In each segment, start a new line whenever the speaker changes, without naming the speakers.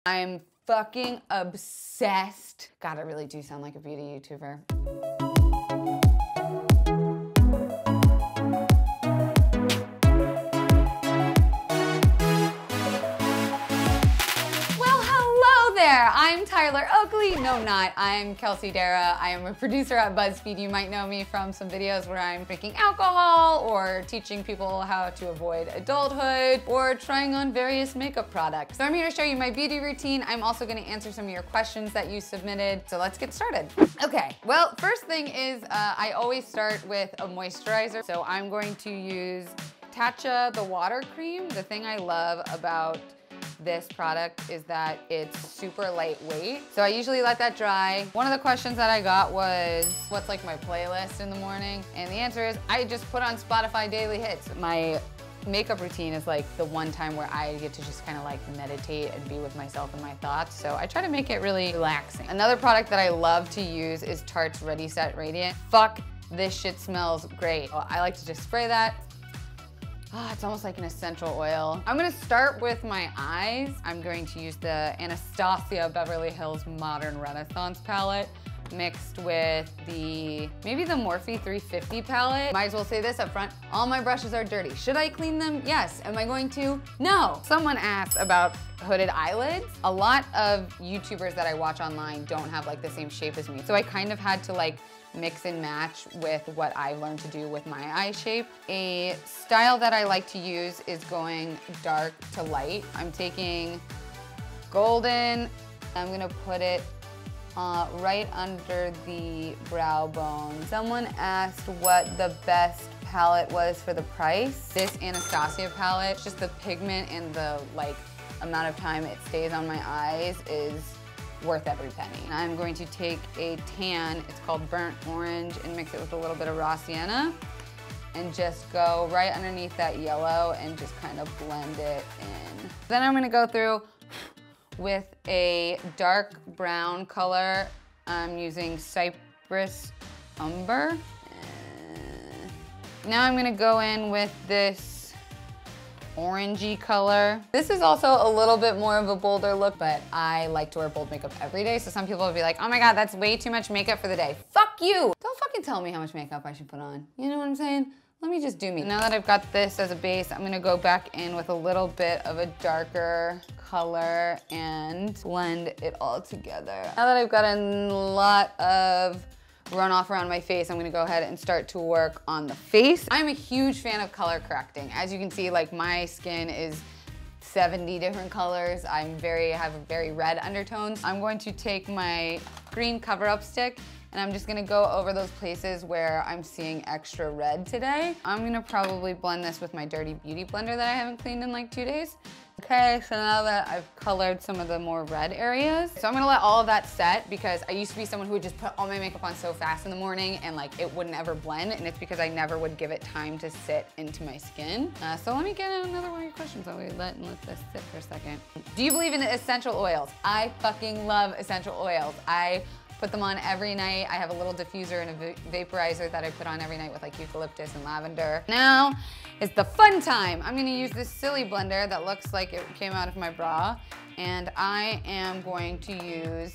I'm fucking obsessed. God, I really do sound like a beauty YouTuber. I'm Tyler Oakley. No, not. I'm Kelsey Darragh. I am a producer at BuzzFeed. You might know me from some videos where I'm drinking alcohol or teaching people how to avoid adulthood or trying on various makeup products. So I'm here to show you my beauty routine. I'm also going to answer some of your questions that you submitted. So let's get started. Okay, well, first thing is I always start with a moisturizer. So I'm going to use TATCHA, the water cream. The thing I love about this product is that it's super lightweight. So I usually let that dry. One of the questions that I got was, what's like my playlist in the morning? And the answer is, I just put on Spotify daily hits. My makeup routine is like the one time where I get to just kind of like meditate and be with myself and my thoughts. So I try to make it really relaxing. Another product that I love to use is Tarte's Ready Set Radiant. Fuck, this shit smells great. Well, I like to just spray that. Oh, it's almost like an essential oil. I'm gonna start with my eyes. I'm going to use the Anastasia Beverly Hills Modern Renaissance palette mixed with maybe the Morphe 350 palette. Might as well say this up front, all my brushes are dirty. Should I clean them? Yes. Am I going to? No. Someone asked about hooded eyelids. A lot of YouTubers that I watch online don't have like the same shape as me. So I kind of had to like mix and match with what I've learned to do with my eye shape. A style that I like to use is going dark to light. I'm taking golden, I'm gonna put it right under the brow bone. Someone asked what the best palette was for the price. This Anastasia palette, just the pigment and the like amount of time it stays on my eyes is worth every penny. I'm going to take a tan, it's called burnt orange, and mix it with a little bit of raw sienna and just go right underneath that yellow and just kind of blend it in. Then I'm gonna go through with a dark brown color. I'm using Cypress Umber. Now I'm gonna go in with this orangey color. This is also a little bit more of a bolder look, but I like to wear bold makeup every day. So some people will be like, oh my God, that's way too much makeup for the day. Fuck you. Don't fucking tell me how much makeup I should put on. You know what I'm saying? Let me just do me. Now that I've got this as a base, I'm gonna go back in with a little bit of a darker color and blend it all together. Now that I've got a lot of runoff around my face, I'm gonna go ahead and start to work on the face. I'm a huge fan of color correcting. As you can see, like my skin is 70 different colors. I have very red undertones. I'm going to take my green cover-up stick and I'm just gonna go over those places where I'm seeing extra red today. I'm gonna probably blend this with my Dirty Beauty blender that I haven't cleaned in like 2 days. Okay, so now that I've colored some of the more red areas, so I'm gonna let all of that set because I used to be someone who would just put all my makeup on so fast in the morning and like it wouldn't ever blend, and it's because I never would give it time to sit into my skin. So let me get another one of your questions. I'll let this sit for a second. Do you believe in essential oils? I fucking love essential oils. I put them on every night. I have a little diffuser and a vaporizer that I put on every night with like eucalyptus and lavender. Now is the fun time. I'm gonna use this silly blender that looks like it came out of my bra, and I am going to use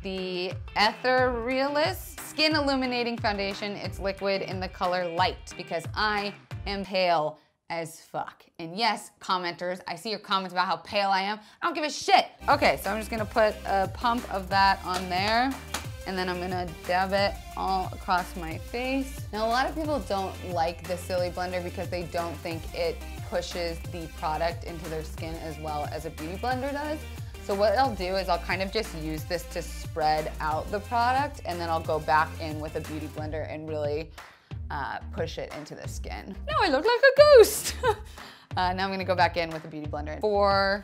the Etherealist Skin Illuminating Foundation. It's liquid in the color light because I am pale as fuck. And yes, commenters, I see your comments about how pale I am. I don't give a shit. Okay, so I'm just gonna put a pump of that on there, and then I'm gonna dab it all across my face. Now, a lot of people don't like the Silly Blender because they don't think it pushes the product into their skin as well as a beauty blender does. So what I'll do is I'll kind of just use this to spread out the product, and then I'll go back in with a beauty blender and really push it into the skin. Now I look like a ghost. Now I'm gonna go back in with a beauty blender. For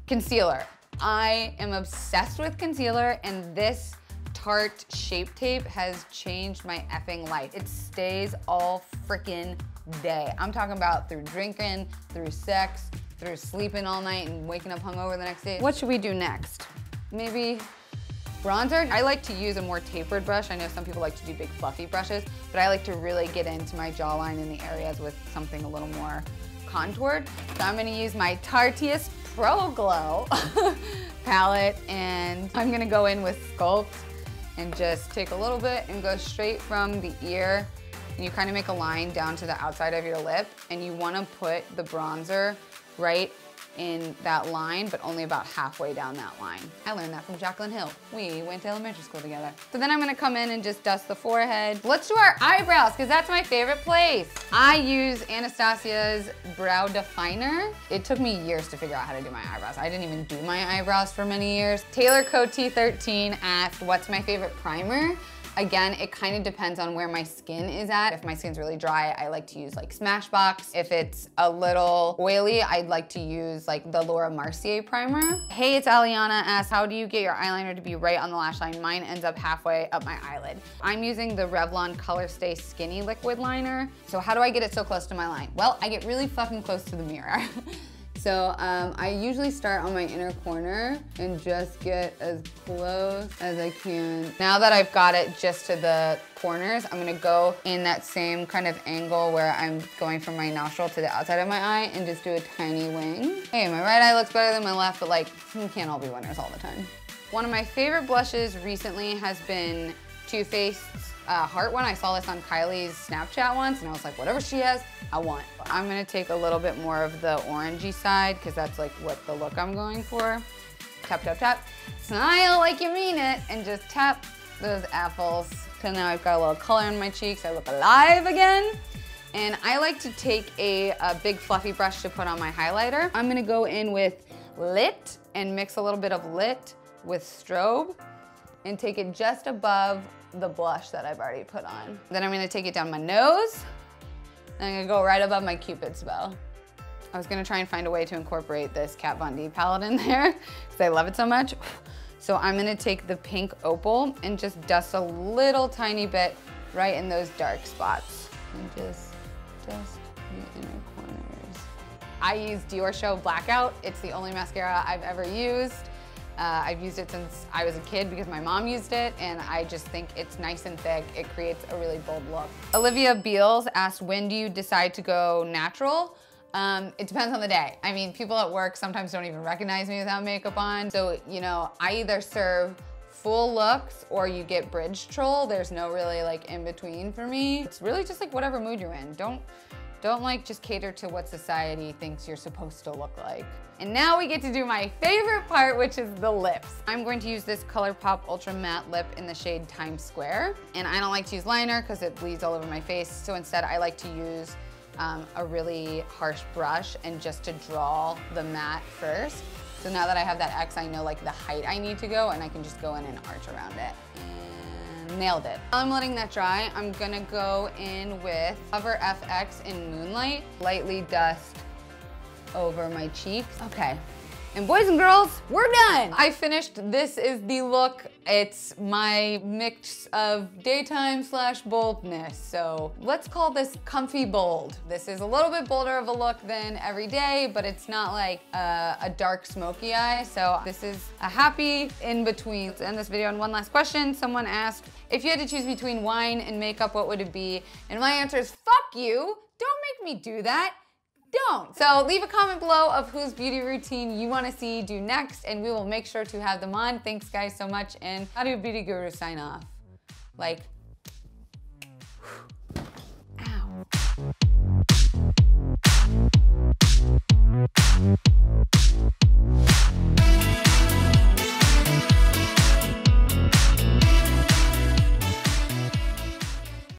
concealer, I am obsessed with concealer, and this Tarte Shape Tape has changed my effing life. It stays all freaking day. I'm talking about through drinking, through sex, through sleeping all night and waking up hungover the next day. What should we do next? Maybe bronzer? I like to use a more tapered brush. I know some people like to do big fluffy brushes, but I like to really get into my jawline in the areas with something a little more contoured. So I'm gonna use my Tarte Pro Glow palette, and I'm gonna go in with Sculpt and just take a little bit and go straight from the ear. And you kind of make a line down to the outside of your lip, and you want to put the bronzer right in that line, but only about halfway down that line. I learned that from Jaclyn Hill. We went to elementary school together. So then I'm gonna come in and just dust the forehead. Let's do our eyebrows, because that's my favorite place. I use Anastasia's Brow Definer. It took me years to figure out how to do my eyebrows. I didn't even do my eyebrows for many years. Taylor Coty 13 asked, what's my favorite primer? Again, it kind of depends on where my skin is at. If my skin's really dry, I like to use like Smashbox. If it's a little oily, I'd like to use like the Laura Mercier primer. Hey, it's Aliana asked, how do you get your eyeliner to be right on the lash line? Mine ends up halfway up my eyelid. I'm using the Revlon Colorstay Skinny Liquid Liner. So how do I get it so close to my line? Well, I get really fucking close to the mirror. So I usually start on my inner corner and just get as close as I can. Now that I've got it just to the corners, I'm gonna go in that same kind of angle where I'm going from my nostril to the outside of my eye and just do a tiny wing. Hey, my right eye looks better than my left, but like, we can't all be winners all the time. One of my favorite blushes recently has been Too Faced's Heart one. I saw this on Kylie's Snapchat once and I was like, whatever she has, I want. I'm gonna take a little bit more of the orangey side because that's like what the look I'm going for. Tap, tap, tap. Smile like you mean it and just tap those apples. So now I've got a little color in my cheeks. I look alive again. And I like to take a big fluffy brush to put on my highlighter. I'm gonna go in with Lit and mix a little bit of Lit with Strobe and take it just above the blush that I've already put on. Then I'm gonna take it down my nose. And I'm gonna go right above my Cupid's bow. I was gonna try and find a way to incorporate this Kat Von D palette in there because I love it so much. So I'm gonna take the pink opal and just dust a little tiny bit right in those dark spots. And just dust the inner corners. I use Diorshow Blackout. It's the only mascara I've ever used. I've used it since I was a kid because my mom used it, and I just think it's nice and thick. It creates a really bold look. Olivia Beals asked, when do you decide to go natural? It depends on the day. I mean, people at work sometimes don't even recognize me without makeup on. So, you know, I either serve full looks or you get bridge troll. There's no really like in between for me. It's really just like whatever mood you're in. Don't like just cater to what society thinks you're supposed to look like. And now we get to do my favorite part, which is the lips. I'm going to use this ColourPop Ultra Matte Lip in the shade Times Square. And I don't like to use liner because it bleeds all over my face. So instead I like to use a really harsh brush and just to draw the matte first. So now that I have that X, I know like the height I need to go and I can just go in and arch around it. Nailed it. While I'm letting that dry, I'm gonna go in with Cover FX in Moonlight. Lightly dust over my cheeks. Okay. And boys and girls, we're done. I finished This Is the Look. It's my mix of daytime / boldness. So let's call this comfy bold. This is a little bit bolder of a look than every day, but it's not like a dark smoky eye. So this is a happy in between. Let's end this video on one last question. Someone asked, if you had to choose between wine and makeup, what would it be? And my answer is, fuck you. Don't make me do that. Don't. So leave a comment below of whose beauty routine you want to see do next, and we will make sure to have them on. Thanks guys so much, and how do beauty gurus sign off? Like, ow.